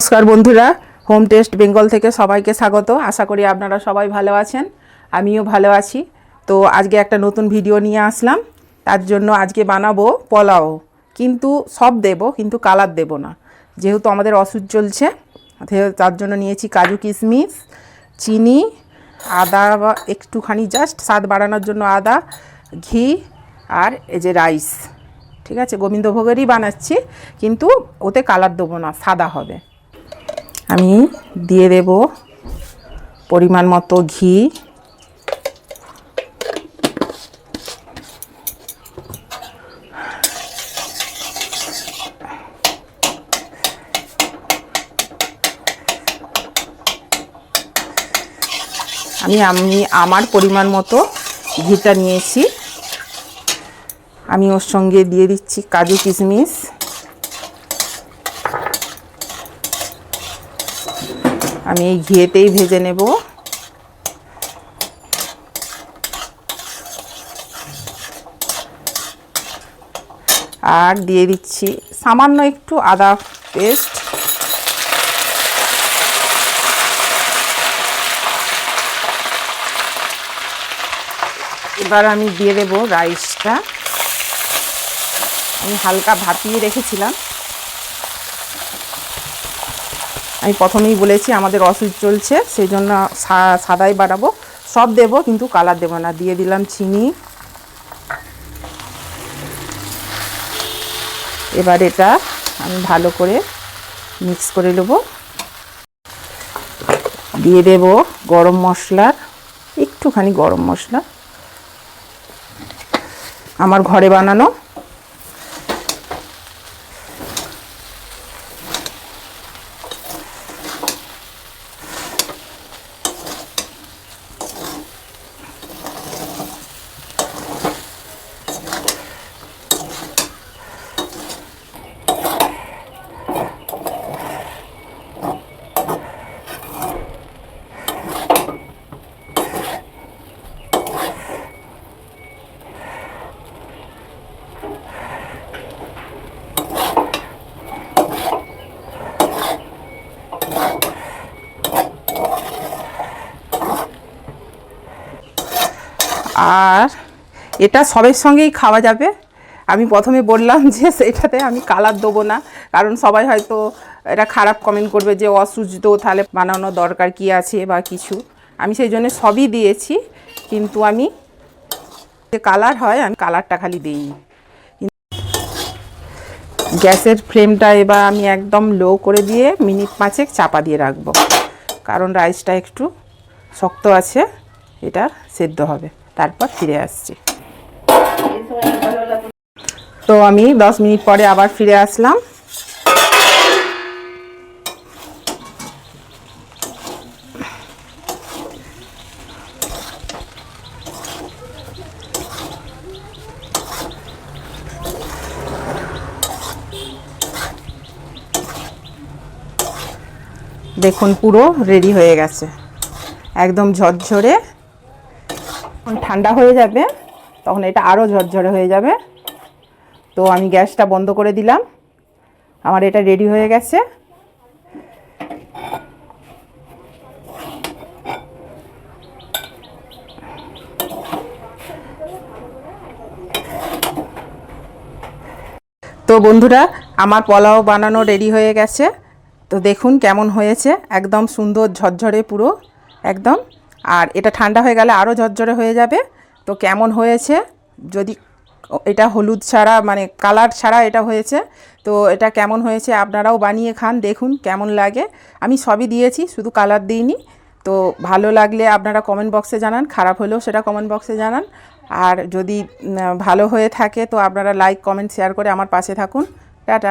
নমস্কার বন্ধুরা, home test Bengal থেকে সবাইকে স্বাগত। আশা করি আপনারা সবাই ভালো আছেন, আমিও ভালো আছি। তো আজকে একটা নতুন ভিডিও নিয়ে আসলাম। তার জন্য আজকে বানাবো পোলাও, কিন্তু সব দেব, কিন্তু কালার দেব না, যেহেতু আমাদের ওষুধ চলছে। তার জন্য নিয়েছি কাজু কিশমিশ, চিনি, আদা, একটুখানি জাস্ট স্বাদ বাড়ানোর জন্য আদা, ঘি, আর এই যে রাইস। ঠিক আছে, গোবিন্দভোগেরই বানাচ্ছি, কিন্তু ওতে কালার দেবো না, সাদা হবে। আমি দিয়ে দেব পরিমাণ মতো ঘি, আমি আমার পরিমাণ মতো ঘিটা নিয়েছি। আমি ওর সঙ্গে দিয়ে দিচ্ছি কাজু কিশমিশ, আমি এই ঘিয়েতেই ভেজে নেব। আর দিয়ে দিচ্ছি সামান্য একটু আদা পেস্ট। এবার আমি দিয়ে দেব রাইসটা। আমি হালকা ভাপিয়ে রেখেছিলাম। আমি প্রথমেই বলেছি আমাদের ওষুধ চলছে, সেই জন্য সাদাই বানাবো। সব দেব, কিন্তু কালার দেব না। দিয়ে দিলাম চিনি। এবার এটা আমি ভালো করে মিক্স করে নেব। দিয়ে দেব গরম মশলার একটুখানি, গরম মশলা আমার ঘরে বানানো। আর এটা সবের সঙ্গেই খাওয়া যাবে। আমি প্রথমে বললাম যে সেটাতে আমি কালার দেবো না, কারণ সবাই হয়তো এটা খারাপ কমেন্ট করবে যে অসুস্থ, তাহলে বানানোর দরকার কি আছে বা কিছু। আমি সেই জন্য সবই দিয়েছি, কিন্তু আমি যে কালার হয়, আমি কালারটা খালি দিইনি। গ্যাসের ফ্লেমটা এবার আমি একদম লো করে দিয়ে মিনিট 5 চাপা দিয়ে রাখবো, কারণ রাইসটা একটু শক্ত আছে, এটা সেদ্ধ হবে। তারপর ফিরে আসছি। তো আমি 10 মিনিট পরে আবার ফিরে আসলাম। দেখুন পুরো রেডি হয়ে গেছে, একদম ঝরঝরে। ঠান্ডা হয়ে যাবে, তখন এটা আরও ঝরঝরে হয়ে যাবে। তো আমি গ্যাসটা বন্ধ করে দিলাম, আমার এটা রেডি হয়ে গেছে। তো বন্ধুরা, আমার পোলাও বানানো রেডি হয়ে গেছে। তো দেখুন কেমন হয়েছে, একদম সুন্দর ঝরঝরে পুরো একদম। আর এটা ঠান্ডা হয়ে গেলে আরও ঝরঝরে হয়ে যাবে। তো কেমন হয়েছে, যদি এটা হলুদ ছাড়া, মানে কালার ছাড়া এটা হয়েছে, তো এটা কেমন হয়েছে আপনারাও বানিয়ে খান, দেখুন কেমন লাগে। আমি সবই দিয়েছি, শুধু কালার দিইনি। তো ভালো লাগলে আপনারা কমেন্ট বক্সে জানান, খারাপ হলেও সেটা কমেন্ট বক্সে জানান। আর যদি ভালো হয়ে থাকে তো আপনারা লাইক, কমেন্ট, শেয়ার করে আমার পাশে থাকুন। টাটা।